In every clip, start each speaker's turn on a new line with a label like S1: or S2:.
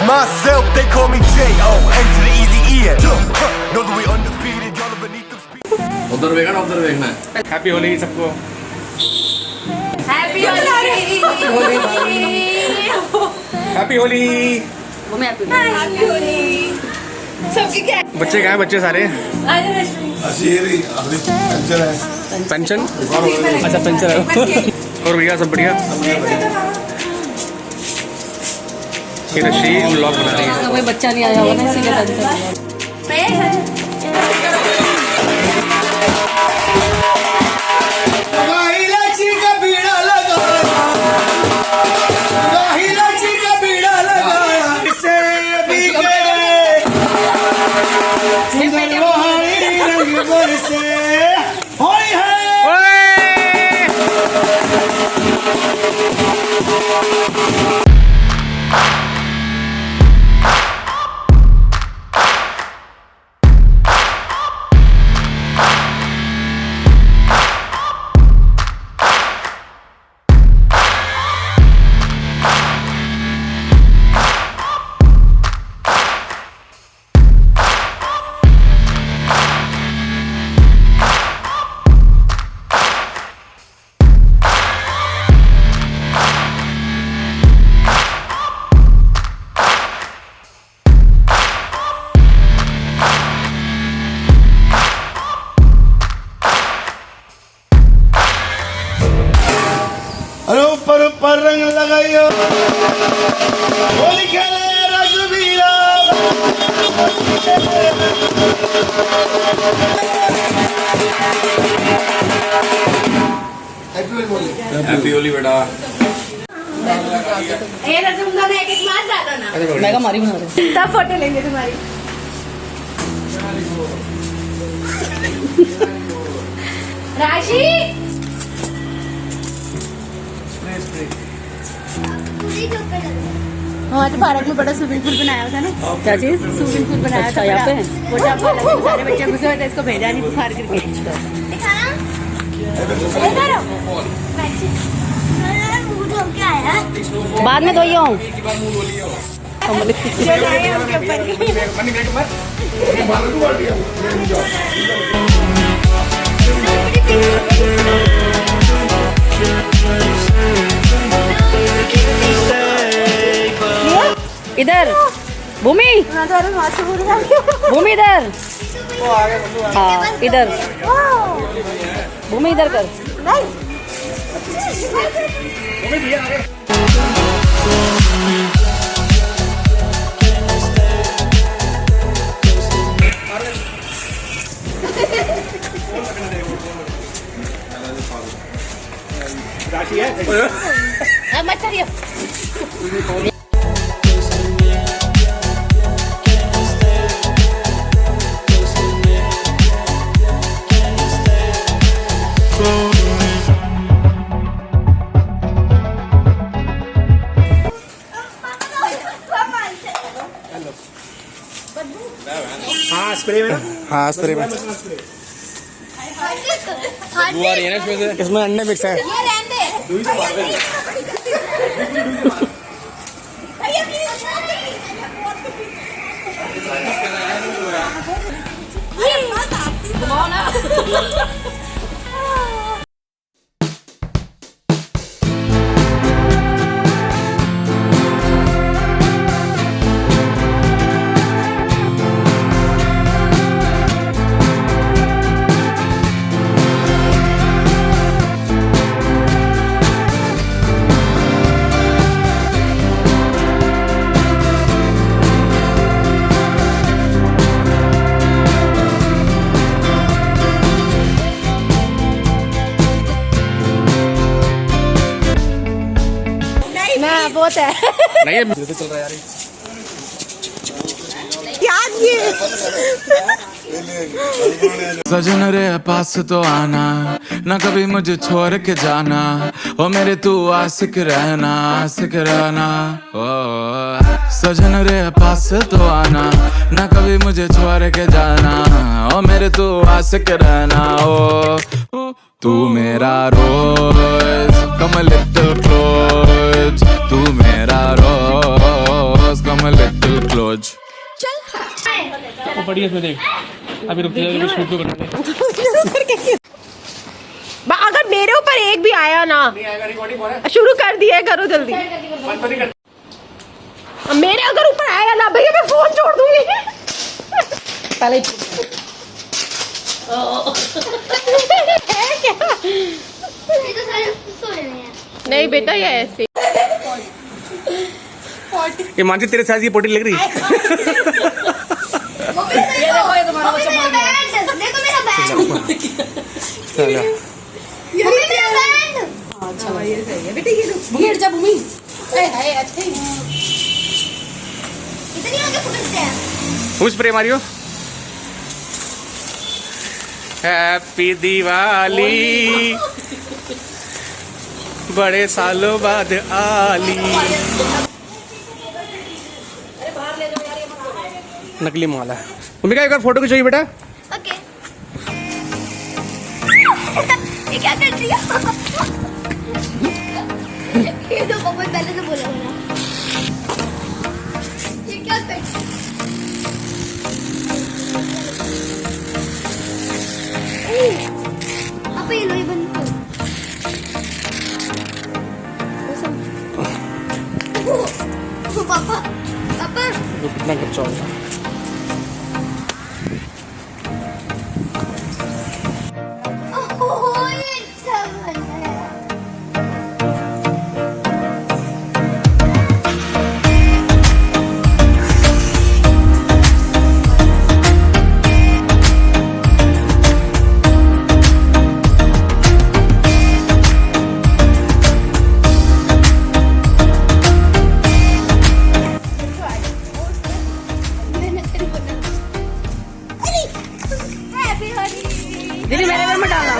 S1: myself, they call me J.O.N. to the easy E. Know that we undefeated, y'all are beneath them speed.
S2: उधर देखना है। Happy Holi सबको।
S3: Happy Holi.
S2: Happy Holi.
S3: वो मैं happy Holi. सबके क्या?
S2: बच्चे कहाँ हैं? बच्चे सारे? पेंशन? अच्छा पेंशन है। और भैया सब बढ़िया? ये रश्मि व्लॉग बना रही है।
S3: कोई बच्चा नहीं आया होगा ना इसीलिए
S4: पर रंग लगाइयो होली खेले रघुवीरा
S2: हैप्पी होली बेटा।
S3: ये रजमुंदा में एक मार जाता ना। मैं का मारी बना रहे। तब फोटो लेंगे तुम्हारी। राशि हाँ तो पार्क में बड़ा स्विमिंग पूल बनाया था ना। क्या चीज? स्विमिंग पूल बनाया था यहाँ पे। वो जब सारे बच्चे घुसे हुए थे इसको भेजा नहीं बुखार करके। बाद में धोइयो। इधर भूमि भूमि इधर हाँ इधर भूमि इधर कर मत करिए।
S2: हाँ स्प्रे में। हाँ स्प्रे में। बुआ रही है ना इसमें से। इसमें अंडे मिक्स है। घुमाओ ना। बहुत है नहीं है चल रहा है यार ये
S5: सजन रे पास तो आना ना कभी मुझे छोड़ के जाना ओ मेरे तू आशिक रहना ओ सजन रे पास तो आना ना कभी मुझे छोड़ के जाना ओ मेरे तू आशिक रहना ओ तू मेरा रोज कम लिटिल क्लोज तू मेरा रोज कम लिटिल
S2: पड़ी है इसमें देख। अभी रुक जा, अभी शूट तो करना है।
S6: अगर मेरे ऊपर एक भी आया ना, शुरू कर दिया, करो जल्दी। मेरे अगर ऊपर आया ना भैया, मैं फोन छोड़ दूंगी। पहले है क्या? नहीं बेटा, ये ऐसे
S2: ये मानसी तेरे साथ ये पोटी लग रही है।
S3: ये देखो, ये तुम्हारा बच्चा मार गया।
S6: देखो मेरा बैंड। अच्छा ये सही है बेटा, ये
S3: बुगेट जा भूमि।
S6: है अच्छे ही। इतनी आगे पकड़ते हैं।
S2: हुँ स्प्रे मारियो। हैप्पी दिवाली, बड़े सालों बाद आली। नकली माल है। मम्मी का एक बार फोटो खिंचाइए बेटा।
S6: ओके। ये क्या कर रही हो? ये तो पापा पहले से बोला होगा। ये क्या कर? पापा ये लो, ये बंद करो। पापा पापा
S2: कितना खर्चा होगा?
S6: ओह, ये अच्छा बना है।
S3: दीदी मेरे में मत डालना।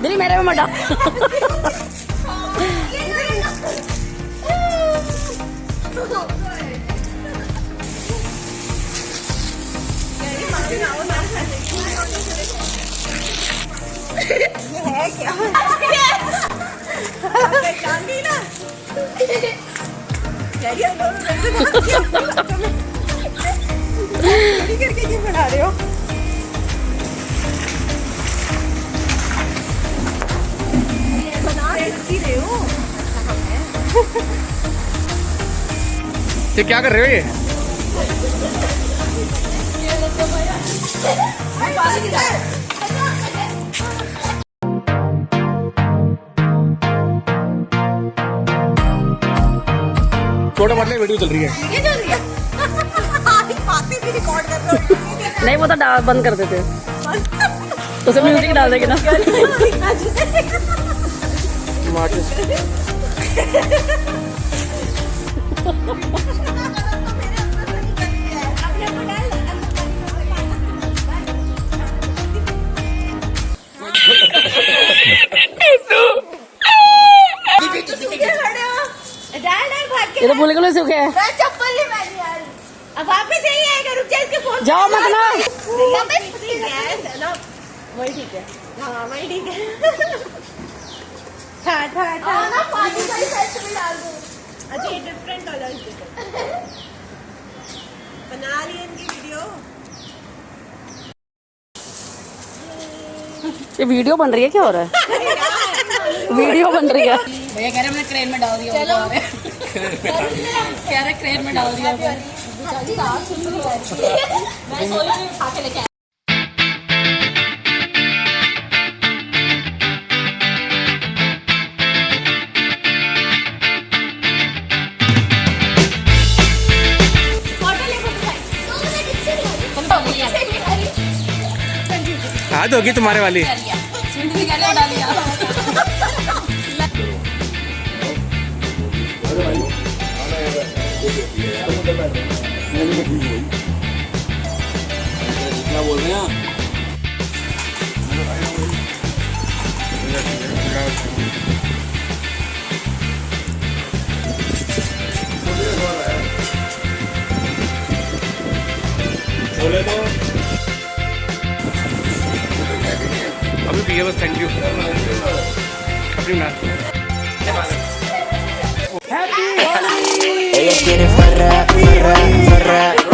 S3: दीदी मेरे में मत डाल।
S6: करके क्यों बना रहे हो? बना रहे हो?
S2: ये क्या कर रहे हो ये? थोड़ा मतलब वीडियो चल रही है।
S6: ये चल रही है। बातें भी रिकॉर्ड कर रहे हो।
S3: नहीं वो तो बंद कर देते। तो सब म्यूजिक डाल देंगे ना। ये तो भूल गए सूखे हैं।
S6: चप्पल नहीं पहनी यार। अब वापस यही आएगा, रुक जा, इसके फोन
S3: जाओ मत ना।
S6: वही ठीक है। हाँ वही ठीक है। ना पानी का ही सेट में डाल दो। अच्छा ये डिफरेंट कलर्स देखो। बना ली इनकी वीडियो।
S3: ये वीडियो बन रही है, क्या हो रहा है? वीडियो बन रही है।
S7: भैया कह रहे मैंने क्रेन में डाल दिया।
S6: चलो
S7: कह रहे क्रेन में डाल दिया। मैं सोई में उठा के लेके
S2: हाथ होगी तुम्हारे वाली।
S7: उड़ा दिया।
S2: क्या बोल रहे हैं? बोले तो अभी भी है बस। थैंक यू अपनी ना। Happy Holi.
S8: quiere farra, farra, farra.